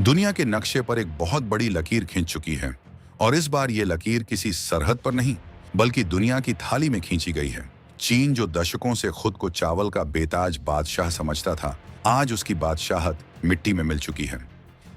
दुनिया के नक्शे पर एक बहुत बड़ी लकीर खींच चुकी है और इस बार ये लकीर किसी सरहद पर नहीं बल्कि दुनिया की थाली में खींची गई है। चीन जो दशकों से खुद को चावल का बेताज बादशाह समझता था, आज उसकी बादशाहत मिट्टी में मिल चुकी है।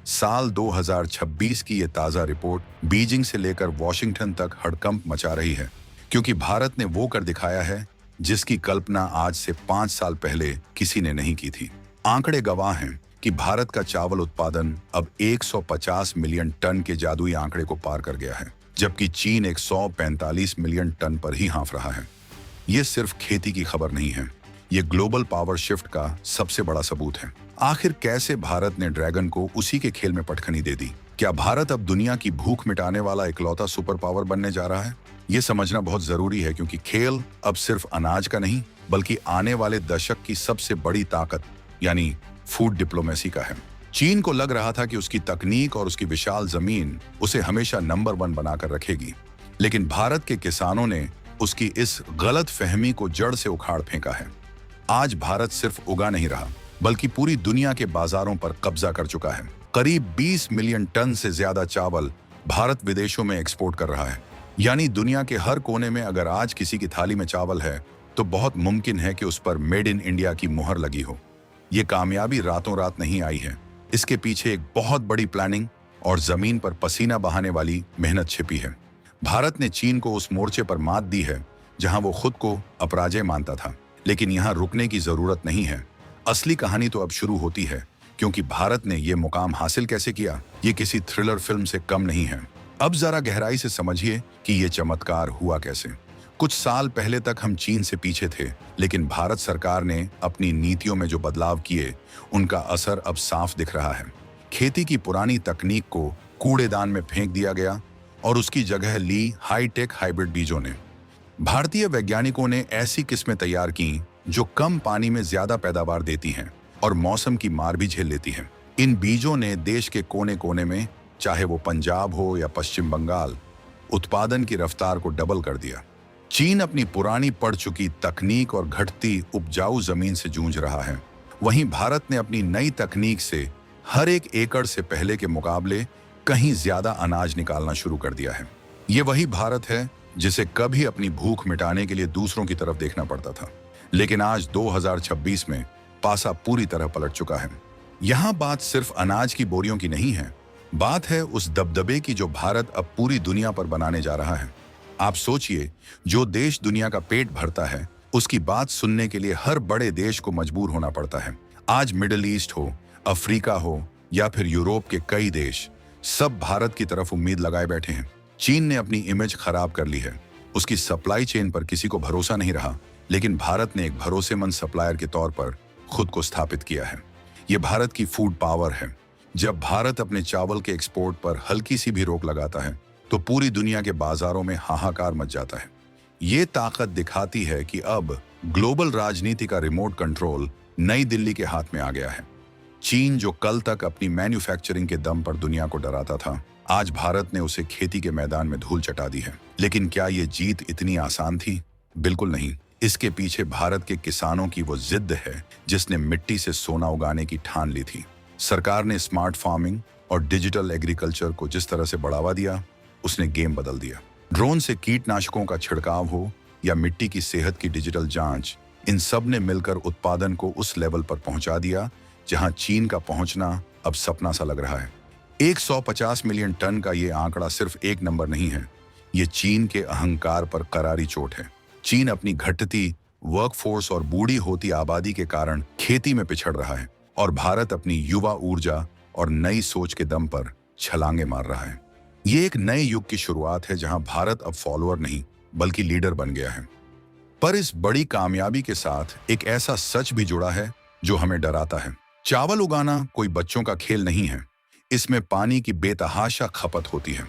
साल 2026 की ये ताज़ा रिपोर्ट बीजिंग से लेकर वॉशिंगटन तक हड़कंप मचा रही है, क्योंकि भारत ने वो कर दिखाया है जिसकी कल्पना आज से 5 साल पहले किसी ने नहीं की थी। आंकड़े गवाह हैं कि भारत का चावल उत्पादन अब 150 मिलियन टन के जादुई आंकड़े को पार कर गया है, जबकि चीन 145 मिलियन टन पर ही हाँफ रहा है। ये सिर्फ खेती की खबर नहीं है, ये ग्लोबल पावर शिफ्ट का सबसे बड़ा सबूत है। आखिर कैसे भारत ने ड्रैगन को उसी के खेल में पटखनी दे दी? क्या भारत अब दुनिया की भूख मिटाने वाला इकलौता सुपर पावर बनने जा रहा है? ये समझना बहुत जरूरी है, क्योंकि खेल अब सिर्फ अनाज का नहीं बल्कि आने वाले दशक की सबसे बड़ी ताकत यानी फूड डिप्लोमेसी का है। चीन को लग रहा था कि उसकी तकनीक और उसकी विशाल जमीन उसे हमेशा नंबर 1 बनाकर रखेगी, लेकिन भारत के किसानों ने उसकी इस गलत फहमी को जड़ से उखाड़ फेंका है। आज भारत सिर्फ उगा नहीं रहा बल्कि पूरी दुनिया के बाजारों पर कब्जा कर चुका है। करीब 20 मिलियन टन से ज्यादा चावल भारत विदेशों में एक्सपोर्ट कर रहा है। यानी दुनिया के हर कोने में अगर आज किसी की थाली में चावल है तो बहुत मुमकिन है कि उस पर मेड इन इंडिया की मुहर लगी हो। ये कामयाबी रातों रात नहीं आई है, इसके पीछे एक बहुत बड़ी प्लानिंग और जमीन पर पसीना बहाने वाली मेहनत छिपी है। भारत ने चीन को उस मोर्चे पर मात दी है जहां वो खुद को अपराजय मानता था, लेकिन यहां रुकने की जरूरत नहीं है। असली कहानी तो अब शुरू होती है, क्योंकि भारत ने ये मुकाम हासिल कैसे किया, ये किसी थ्रिलर फिल्म से कम नहीं है। अब जरा गहराई से समझिए कि ये चमत्कार हुआ कैसे। कुछ साल पहले तक हम चीन से पीछे थे, लेकिन भारत सरकार ने अपनी नीतियों में जो बदलाव किए, उनका असर अब साफ दिख रहा है। खेती की पुरानी तकनीक को कूड़ेदान में फेंक दिया गया और उसकी जगह ली हाईटेक हाइब्रिड बीजों ने। भारतीय वैज्ञानिकों ने ऐसी किस्में तैयार की जो कम पानी में ज्यादा पैदावार देती हैं और मौसम की मार भी झेल लेती हैं। इन बीजों ने देश के कोने कोने में, चाहे वो पंजाब हो या पश्चिम बंगाल, उत्पादन की रफ्तार को डबल कर दिया। चीन अपनी पुरानी पड़ चुकी तकनीक और घटती उपजाऊ जमीन से जूझ रहा है, वहीं भारत ने अपनी नई तकनीक से हर एक एकड़ से पहले के मुकाबले कहीं ज्यादा अनाज निकालना शुरू कर दिया है। ये वही भारत है जिसे कभी अपनी भूख मिटाने के लिए दूसरों की तरफ देखना पड़ता था, लेकिन आज 2026 में पासा पूरी तरह पलट चुका है। यहाँ बात सिर्फ अनाज की बोरियों की नहीं है, बात है उस दबदबे की जो भारत अब पूरी दुनिया पर बनाने जा रहा है। आप सोचिए, जो देश दुनिया का पेट भरता है, उसकी बात सुनने के लिए हर बड़े देश को मजबूर होना पड़ता है। आज मिडिल ईस्ट हो, अफ्रीका हो या फिर यूरोप के कई देश, सब भारत की तरफ उम्मीद लगाए बैठे हैं। चीन ने अपनी इमेज खराब कर ली है, उसकी सप्लाई चेन पर किसी को भरोसा नहीं रहा, लेकिन भारत ने एक भरोसेमंद सप्लायर के तौर पर खुद को स्थापित किया है। ये भारत की फूड पावर है। जब भारत अपने चावल के एक्सपोर्ट पर हल्की सी भी रोक लगाता है तो पूरी दुनिया के बाजारों में हाहाकार मच जाता है। ये ताकत दिखाती है कि अब ग्लोबल राजनीति का रिमोट कंट्रोल नई दिल्ली के हाथ में आ गया है। चीन जो कल तक अपनी मैन्युफैक्चरिंग के दम पर दुनिया को डराता था, आज भारत ने उसे खेती के मैदान में धूल चटा दी है। लेकिन क्या ये जीत इतनी आसान थी? बिल्कुल नहीं। इसके पीछे भारत के किसानों की वो जिद है जिसने मिट्टी से सोना उगाने की ठान ली थी। सरकार ने स्मार्ट फार्मिंग और डिजिटल एग्रीकल्चर को जिस तरह से बढ़ावा दिया, उसने गेम बदल दिया। ड्रोन से कीटनाशकों का छिड़काव हो या मिट्टी की सेहत की डिजिटल जांच, इन सब ने मिलकर उत्पादन को उस लेवल पर पहुंचा दिया जहां चीन का पहुंचना अब सपना सा लग रहा है। 150 मिलियन टन का ये आंकड़ा सिर्फ एक नंबर नहीं है, ये चीन के अहंकार पर करारी चोट है। चीन अपनी घटती वर्कफोर्स और बूढ़ी होती आबादी के कारण खेती में पिछड़ रहा है, और भारत अपनी युवा ऊर्जा और नई सोच के दम पर छलांगे मार रहा है। ये एक नए युग की शुरुआत है जहां भारत अब फॉलोअर नहीं बल्कि लीडर बन गया है। पर इस बड़ी कामयाबी के साथ एक ऐसा सच भी जुड़ा है जो हमें डराता है। चावल उगाना कोई बच्चों का खेल नहीं है, इसमें पानी की बेतहाशा खपत होती है।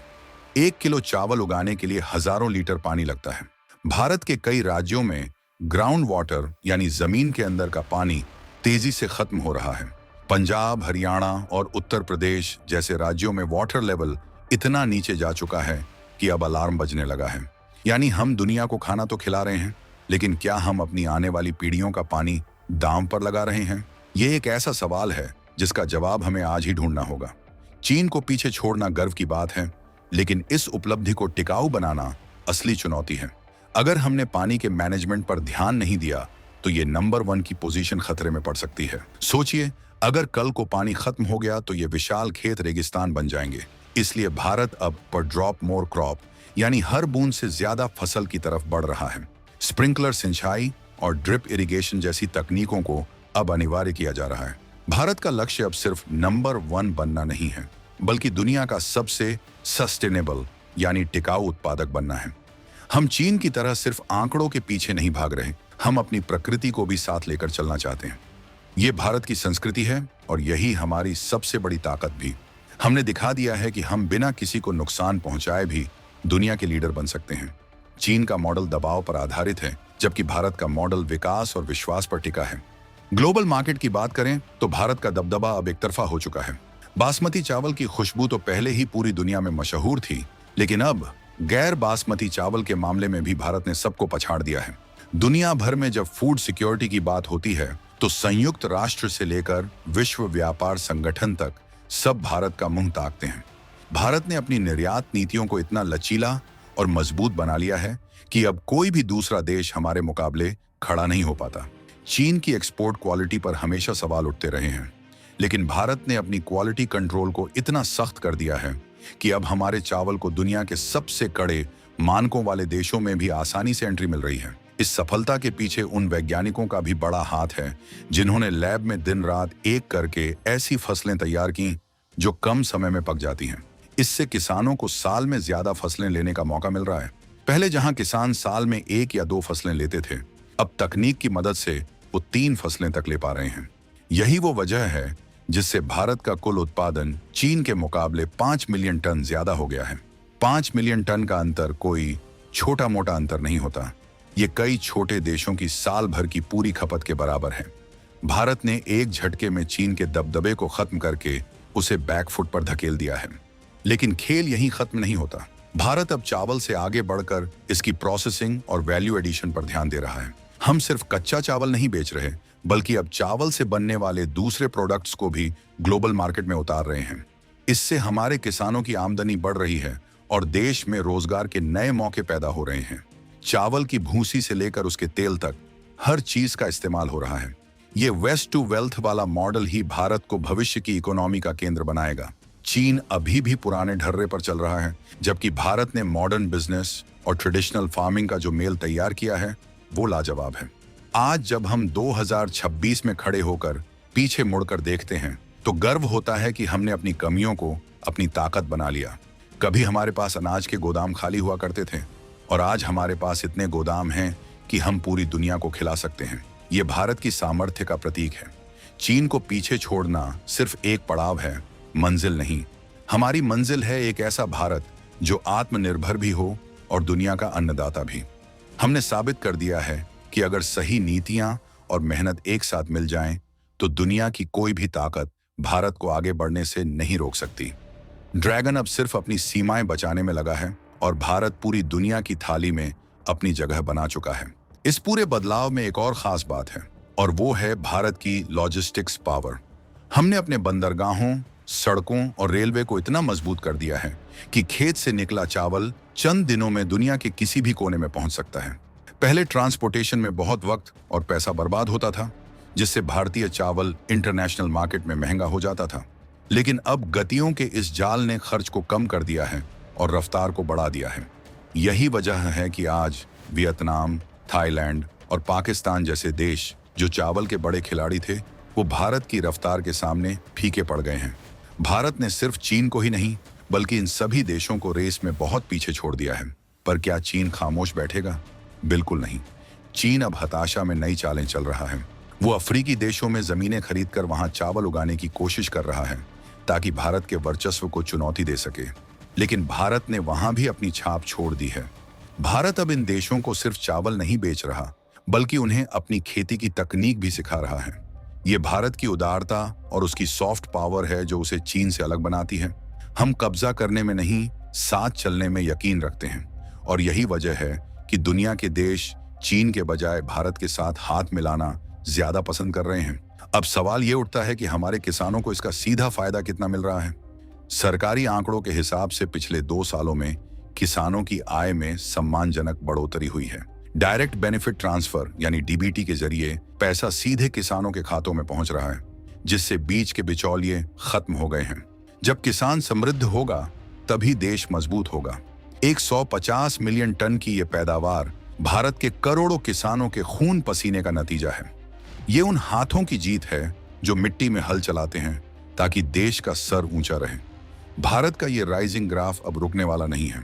1 किलो चावल उगाने के लिए हजारों लीटर पानी लगता है। भारत के कई राज्यों में ग्राउंड वाटर यानी जमीन के अंदर का पानी तेजी से खत्म हो रहा है। पंजाब, हरियाणा और उत्तर प्रदेश जैसे राज्यों में वाटर लेवल इतना नीचे जा चुका है कि अब अलार्म बजने लगा है। यानी हम दुनिया को खाना तो खिला रहे हैं, लेकिन क्या हम अपनी आने वाली पीढ़ियों का पानी दांव पर लगा रहे हैं? ये एक ऐसा सवाल है जिसका जवाब हमें आज ही ढूंढना होगा, चीन को पीछे छोड़ना गर्व की बात है, लेकिन इस उपलब्धि को टिकाऊ बनाना असली चुनौती है। अगर हमने पानी के मैनेजमेंट पर ध्यान नहीं दिया तो ये नंबर 1 की पोजीशन खतरे में पड़ सकती है। सोचिए, अगर कल को पानी खत्म हो गया तो ये विशाल खेत रेगिस्तान बन जाएंगे। इसलिए भारत अब पर ड्रॉप मोर क्रॉप यानी हर बूंद से ज्यादा फसल की तरफ बढ़ रहा है। स्प्रिंकलर सिंचाई और ड्रिप इरिगेशन जैसी तकनीकों को अब अनिवार्य किया जा रहा है। भारत का लक्ष्य अब सिर्फ नंबर 1 बनना नहीं है, बल्कि दुनिया का सबसे सस्टेनेबल यानी टिकाऊ उत्पादक बनना है। हम चीन की तरह सिर्फ आंकड़ों के पीछे नहीं भाग रहे, हम अपनी प्रकृति को भी साथ लेकर चलना चाहते हैं। ये भारत की संस्कृति है और यही हमारी सबसे बड़ी ताकत भी। हमने दिखा दिया है कि हम बिना किसी को नुकसान पहुंचाए भी दुनिया के लीडर बन सकते हैं। चीन का मॉडल दबाव पर आधारित है, जबकि भारत का मॉडल विकास और विश्वास पर टिका है। ग्लोबल मार्केट की बात करें तो भारत का दबदबा अब एक तरफा हो चुका है। बासमती चावल की खुशबू तो पहले ही पूरी दुनिया में मशहूर थी, लेकिन अब गैर बासमती चावल के मामले में भी भारत ने सबको पछाड़ दिया है। दुनिया भर में जब फूड सिक्योरिटी की बात होती है तो संयुक्त राष्ट्र से लेकर विश्व व्यापार संगठन तक सब भारत का मुंह ताकते हैं। भारत ने अपनी निर्यात नीतियों को इतना लचीला और मजबूत बना लिया है कि अब कोई भी दूसरा देश हमारे मुकाबले खड़ा नहीं हो पाता। चीन की एक्सपोर्ट क्वालिटी पर हमेशा सवाल उठते रहे हैं, लेकिन भारत ने अपनी क्वालिटी कंट्रोल को इतना सख्त कर दिया है कि अब हमारे चावल को दुनिया के सबसे कड़े मानकों वाले देशों में भी आसानी से एंट्री मिल रही है। इस सफलता के पीछे उन वैज्ञानिकों का भी बड़ा हाथ है जिन्होंने लैब में दिन रात एक करके ऐसी फसलें तैयार की जो कम समय में पक जाती हैं। इससे किसानों को साल में ज्यादा फसलें लेने का मौका मिल रहा है। पहले जहां किसान साल में 1 या 2 फसलें लेते थे, अब तकनीक की मदद से वो 3 फसलें तक ले पा रहे हैं। यही वो वजह है जिससे भारत का कुल उत्पादन चीन के मुकाबले 5 मिलियन टन ज्यादा हो गया है। 5 मिलियन टन का अंतर कोई छोटा मोटा अंतर नहीं होता, ये कई छोटे देशों की साल भर की पूरी खपत के बराबर है। भारत ने एक झटके में चीन के दबदबे को खत्म करके उसे बैकफुट पर धकेल दिया है। लेकिन खेल यहीं खत्म नहीं होता। भारत अब चावल से आगे बढ़कर इसकी प्रोसेसिंग और वैल्यू एडिशन पर ध्यान दे रहा है। हम सिर्फ कच्चा चावल नहीं बेच रहे, बल्कि अब चावल से बनने वाले दूसरे प्रोडक्ट्स को भी ग्लोबल मार्केट में उतार रहे हैं। इससे हमारे किसानों की आमदनी बढ़ रही है और देश में रोजगार के नए मौके पैदा हो रहे हैं। चावल की भूसी से लेकर उसके तेल तक हर चीज का इस्तेमाल हो रहा है। ये वेस्ट टू वेल्थ वाला मॉडल ही भारत को भविष्य की इकोनॉमी का केंद्र बनाएगा। चीन अभी भी पुराने ढर्रे पर चल रहा है, जबकि भारत ने मॉडर्न बिजनेस और ट्रेडिशनल फार्मिंग का जो मेल तैयार किया है वो लाजवाब है। आज जब हम 2026 में खड़े होकर पीछे मुड़कर देखते हैं तो गर्व होता है कि हमने अपनी कमियों को अपनी ताकत बना लिया। कभी हमारे पास अनाज के गोदाम खाली हुआ करते थे और आज हमारे पास इतने गोदाम हैं कि हम पूरी दुनिया को खिला सकते हैं। ये भारत की सामर्थ्य का प्रतीक है। चीन को पीछे छोड़ना सिर्फ एक पड़ाव है, मंजिल नहीं। हमारी मंजिल है एक ऐसा भारत जो आत्मनिर्भर भी हो और दुनिया का अन्नदाता भी। हमने साबित कर दिया है कि अगर सही नीतियां और मेहनत एक साथ मिल जाएं, तो दुनिया की कोई भी ताकत भारत को आगे बढ़ने से नहीं रोक सकती। ड्रैगन अब सिर्फ अपनी सीमाएं बचाने में लगा है और भारत पूरी दुनिया की थाली में अपनी जगह बना चुका है। इस पूरे बदलाव में एक और खास बात है और वो है भारत की लॉजिस्टिक्स पावर। हमने अपने बंदरगाहों, सड़कों और रेलवे को इतना मजबूत कर दिया है कि खेत से निकला चावल चंद दिनों में दुनिया के किसी भी कोने में पहुंच सकता है। पहले ट्रांसपोर्टेशन में बहुत वक्त और पैसा बर्बाद होता था, जिससे भारतीय चावल इंटरनेशनल मार्केट में महंगा हो जाता था। लेकिन अब गतियों के इस जाल ने खर्च को कम कर दिया है और रफ्तार को बढ़ा दिया है। यही वजह है कि आज वियतनाम, थाईलैंड और पाकिस्तान जैसे देश जो चावल के बड़े खिलाड़ी थे, वो भारत की रफ्तार के सामने फीके पड़ गए हैं। भारत ने सिर्फ चीन को ही नहीं, बल्कि इन सभी देशों को रेस में बहुत पीछे छोड़ दिया है। पर क्या चीन खामोश बैठेगा? बिल्कुल नहीं। चीन अब हताशा में नई चालें चल रहा है। वो अफ्रीकी देशों में जमीनें खरीदकर वहां चावल उगाने की कोशिश कर रहा है ताकि भारत के वर्चस्व को चुनौती दे सके। लेकिन भारत ने वहां भी अपनी छाप छोड़ दी है। भारत अब इन देशों को सिर्फ चावल नहीं बेच रहा, बल्कि उन्हें अपनी खेती की तकनीक भी सिखा रहा है। ये भारत की उदारता और उसकी सॉफ्ट पावर है जो उसे चीन से अलग बनाती है। हम कब्जा करने में नहीं, साथ चलने में यकीन रखते हैं और यही वजह है कि दुनिया के देश चीन के बजाय भारत के साथ हाथ मिलाना ज्यादा पसंद कर रहे हैं। अब सवाल ये उठता है कि हमारे किसानों को इसका सीधा फायदा कितना मिल रहा है। सरकारी आंकड़ों के हिसाब से पिछले 2 सालों में किसानों की आय में सम्मानजनक बढ़ोतरी हुई है। डायरेक्ट बेनिफिट ट्रांसफर यानी डीबीटी के जरिए पैसा सीधे किसानों के खातों में पहुंच रहा है, जिससे बीच के बिचौलिए खत्म हो गए हैं। जब किसान समृद्ध होगा तभी देश मजबूत होगा। 150 मिलियन टन की यह पैदावार भारत के करोड़ों किसानों के खून पसीने का नतीजा है। ये उन हाथों की जीत है जो मिट्टी में हल चलाते हैं ताकि देश का सर ऊंचा रहे। भारत का ये राइजिंग ग्राफ अब रुकने वाला नहीं है।